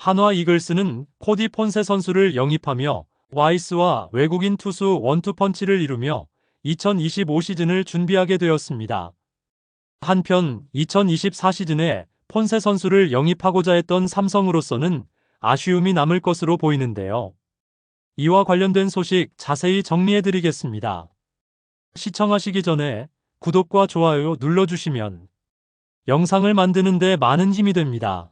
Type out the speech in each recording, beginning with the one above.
한화 이글스는 코디 폰세 선수를 영입하며 와이스와 외국인 투수 원투펀치를 이루며 2025 시즌을 준비하게 되었습니다. 한편 2024 시즌에 폰세 선수를 영입하고자 했던 삼성으로서는 아쉬움이 남을 것으로 보이는데요. 이와 관련된 소식 자세히 정리해드리겠습니다. 시청하시기 전에 구독과 좋아요 눌러주시면 영상을 만드는 데 많은 힘이 됩니다.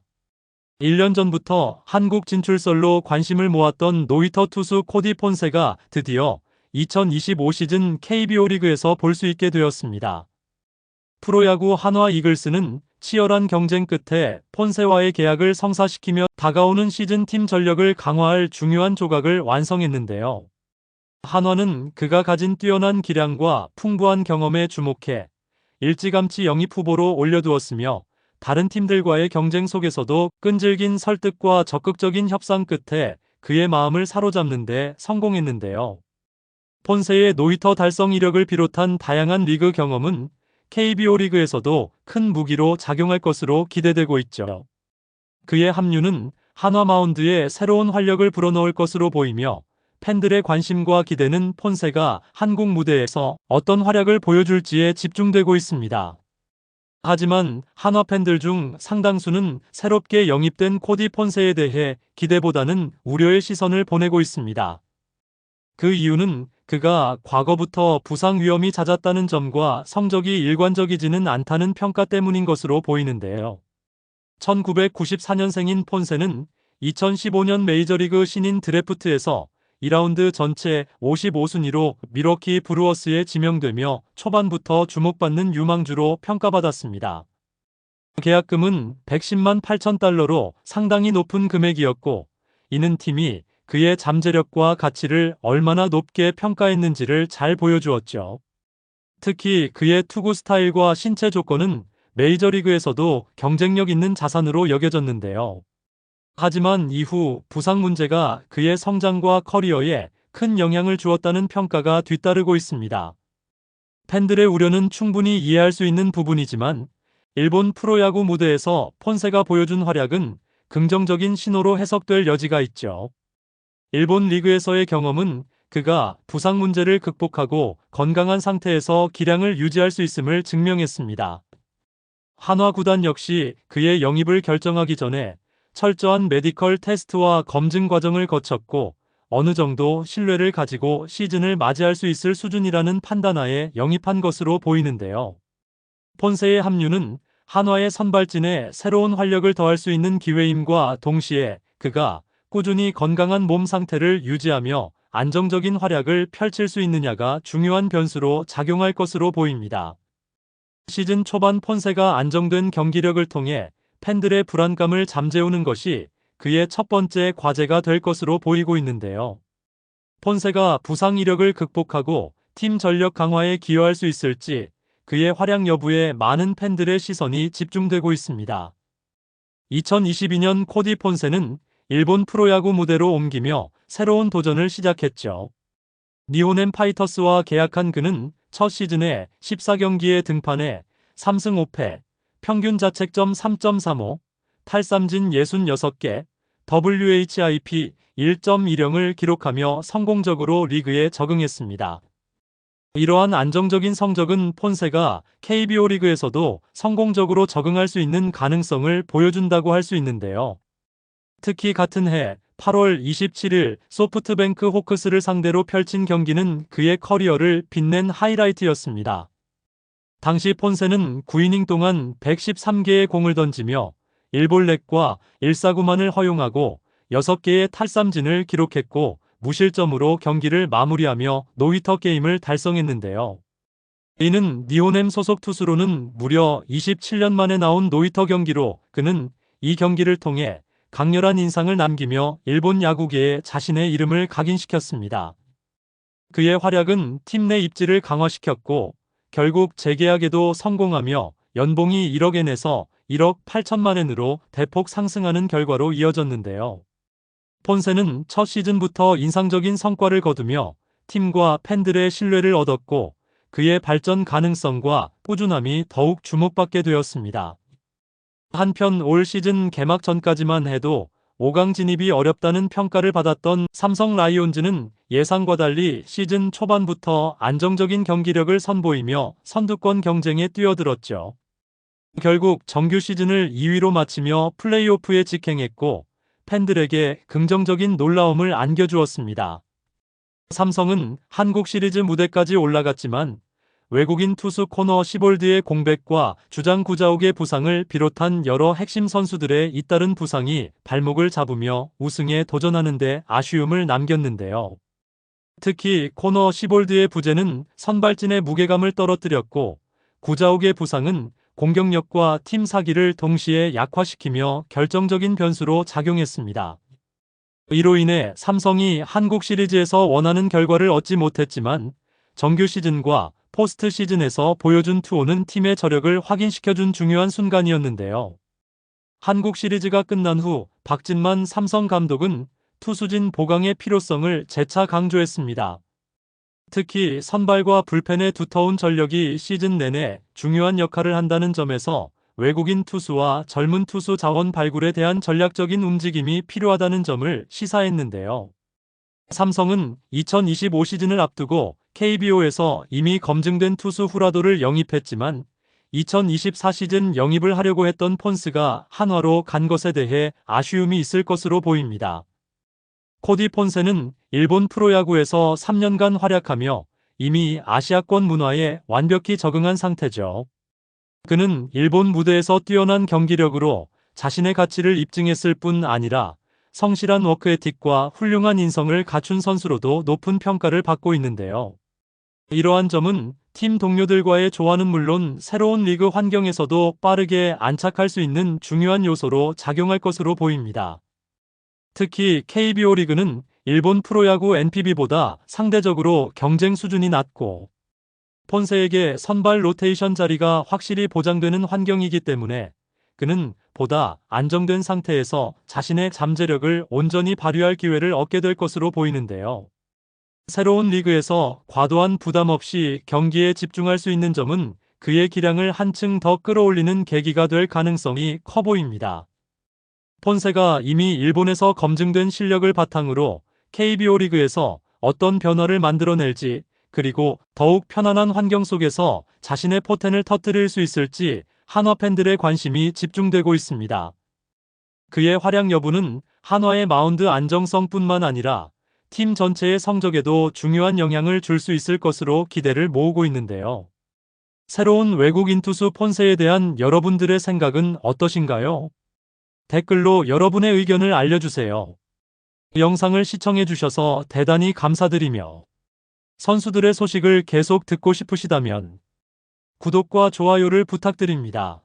1년 전부터 한국 진출설로 관심을 모았던 노히터 투수 코디 폰세가 드디어 2025 시즌 KBO 리그에서 볼 수 있게 되었습니다. 프로야구 한화 이글스는 치열한 경쟁 끝에 폰세와의 계약을 성사시키며 다가오는 시즌 팀 전력을 강화할 중요한 조각을 완성했는데요. 한화는 그가 가진 뛰어난 기량과 풍부한 경험에 주목해 일찌감치 영입 후보로 올려두었으며 다른 팀들과의 경쟁 속에서도 끈질긴 설득과 적극적인 협상 끝에 그의 마음을 사로잡는 데 성공했는데요. 폰세의 노히터 달성 이력을 비롯한 다양한 리그 경험은 KBO 리그에서도 큰 무기로 작용할 것으로 기대되고 있죠. 그의 합류는 한화 마운드에 새로운 활력을 불어넣을 것으로 보이며 팬들의 관심과 기대는 폰세가 한국 무대에서 어떤 활약을 보여줄지에 집중되고 있습니다. 하지만 한화 팬들 중 상당수는 새롭게 영입된 코디 폰세에 대해 기대보다는 우려의 시선을 보내고 있습니다. 그 이유는 그가 과거부터 부상 위험이 잦았다는 점과 성적이 일관적이지는 않다는 평가 때문인 것으로 보이는데요. 1994년생인 폰세는 2015년 메이저리그 신인 드래프트에서 2라운드 전체 55순위로 밀워키 브루어스에 지명되며 초반부터 주목받는 유망주로 평가받았습니다. 계약금은 110만 8천 달러로 상당히 높은 금액이었고, 이는 팀이 그의 잠재력과 가치를 얼마나 높게 평가했는지를 잘 보여주었죠. 특히 그의 투구 스타일과 신체 조건은 메이저리그에서도 경쟁력 있는 자산으로 여겨졌는데요. 하지만 이후 부상 문제가 그의 성장과 커리어에 큰 영향을 주었다는 평가가 뒤따르고 있습니다. 팬들의 우려는 충분히 이해할 수 있는 부분이지만 일본 프로야구 무대에서 폰세가 보여준 활약은 긍정적인 신호로 해석될 여지가 있죠. 일본 리그에서의 경험은 그가 부상 문제를 극복하고 건강한 상태에서 기량을 유지할 수 있음을 증명했습니다. 한화 구단 역시 그의 영입을 결정하기 전에 철저한 메디컬 테스트와 검증 과정을 거쳤고 어느 정도 신뢰를 가지고 시즌을 맞이할 수 있을 수준이라는 판단하에 영입한 것으로 보이는데요. 폰세의 합류는 한화의 선발진에 새로운 활력을 더할 수 있는 기회임과 동시에 그가 꾸준히 건강한 몸 상태를 유지하며 안정적인 활약을 펼칠 수 있느냐가 중요한 변수로 작용할 것으로 보입니다. 시즌 초반 폰세가 안정된 경기력을 통해 팬들의 불안감을 잠재우는 것이 그의 첫 번째 과제가 될 것으로 보이고 있는데요. 폰세가 부상 이력을 극복하고 팀 전력 강화에 기여할 수 있을지 그의 활약 여부에 많은 팬들의 시선이 집중되고 있습니다. 2022년 코디 폰세는 일본 프로야구 무대로 옮기며 새로운 도전을 시작했죠. 니혼엠 파이터스와 계약한 그는 첫 시즌에 14경기에 등판해 3승 5패, 평균 자책점 3.35, 탈삼진 66개, WHIP 1.10을 기록하며 성공적으로 리그에 적응했습니다. 이러한 안정적인 성적은 폰세가 KBO 리그에서도 성공적으로 적응할 수 있는 가능성을 보여준다고 할 수 있는데요. 특히 같은 해 8월 27일 소프트뱅크 호크스를 상대로 펼친 경기는 그의 커리어를 빛낸 하이라이트였습니다. 당시 폰세는 9이닝 동안 113개의 공을 던지며 1볼넷과 1사구만을 허용하고 6개의 탈삼진을 기록했고 무실점으로 경기를 마무리하며 노히터 게임을 달성했는데요. 이는 니혼엠 소속 투수로는 무려 27년 만에 나온 노히터 경기로 그는 이 경기를 통해 강렬한 인상을 남기며 일본 야구계에 자신의 이름을 각인시켰습니다. 그의 활약은 팀 내 입지를 강화시켰고 결국 재계약에도 성공하며 연봉이 1억 엔에서 1억 8천만 엔으로 대폭 상승하는 결과로 이어졌는데요. 폰세는 첫 시즌부터 인상적인 성과를 거두며 팀과 팬들의 신뢰를 얻었고 그의 발전 가능성과 꾸준함이 더욱 주목받게 되었습니다. 한편 올 시즌 개막 전까지만 해도 5강 진입이 어렵다는 평가를 받았던 삼성 라이온즈는 예상과 달리 시즌 초반부터 안정적인 경기력을 선보이며 선두권 경쟁에 뛰어들었죠. 결국 정규 시즌을 2위로 마치며 플레이오프에 직행했고 팬들에게 긍정적인 놀라움을 안겨주었습니다. 삼성은 한국 시리즈 무대까지 올라갔지만 외국인 투수 코너 시볼드의 공백과 주장 구자욱의 부상을 비롯한 여러 핵심 선수들의 잇따른 부상이 발목을 잡으며 우승에 도전하는 데 아쉬움을 남겼는데요. 특히 코너 시볼드의 부재는 선발진의 무게감을 떨어뜨렸고 구자욱의 부상은 공격력과 팀 사기를 동시에 약화시키며 결정적인 변수로 작용했습니다. 이로 인해 삼성이 한국 시리즈에서 원하는 결과를 얻지 못했지만 정규 시즌과 포스트 시즌에서 보여준 투혼은 팀의 저력을 확인시켜준 중요한 순간이었는데요. 한국 시리즈가 끝난 후 박진만 삼성 감독은 투수진 보강의 필요성을 재차 강조했습니다. 특히 선발과 불펜의 두터운 전력이 시즌 내내 중요한 역할을 한다는 점에서 외국인 투수와 젊은 투수 자원 발굴에 대한 전략적인 움직임이 필요하다는 점을 시사했는데요. 삼성은 2025 시즌을 앞두고 KBO에서 이미 검증된 투수 후라도를 영입했지만 2024 시즌 영입을 하려고 했던 폰스가 한화로 간 것에 대해 아쉬움이 있을 것으로 보입니다. 코디 폰세는 일본 프로야구에서 3년간 활약하며 이미 아시아권 문화에 완벽히 적응한 상태죠. 그는 일본 무대에서 뛰어난 경기력으로 자신의 가치를 입증했을 뿐 아니라 성실한 워크에틱과 훌륭한 인성을 갖춘 선수로도 높은 평가를 받고 있는데요. 이러한 점은 팀 동료들과의 조화는 물론 새로운 리그 환경에서도 빠르게 안착할 수 있는 중요한 요소로 작용할 것으로 보입니다. 특히 KBO 리그는 일본 프로야구 NPB보다 상대적으로 경쟁 수준이 낮고 폰세에게 선발 로테이션 자리가 확실히 보장되는 환경이기 때문에 그는 보다 안정된 상태에서 자신의 잠재력을 온전히 발휘할 기회를 얻게 될 것으로 보이는데요. 새로운 리그에서 과도한 부담 없이 경기에 집중할 수 있는 점은 그의 기량을 한층 더 끌어올리는 계기가 될 가능성이 커 보입니다. 폰세가 이미 일본에서 검증된 실력을 바탕으로 KBO 리그에서 어떤 변화를 만들어낼지 그리고 더욱 편안한 환경 속에서 자신의 포텐을 터뜨릴 수 있을지 한화 팬들의 관심이 집중되고 있습니다. 그의 활약 여부는 한화의 마운드 안정성뿐만 아니라 팀 전체의 성적에도 중요한 영향을 줄 수 있을 것으로 기대를 모으고 있는데요. 새로운 외국인 투수 폰세에 대한 여러분들의 생각은 어떠신가요? 댓글로 여러분의 의견을 알려주세요. 영상을 시청해주셔서 대단히 감사드리며 선수들의 소식을 계속 듣고 싶으시다면 구독과 좋아요를 부탁드립니다.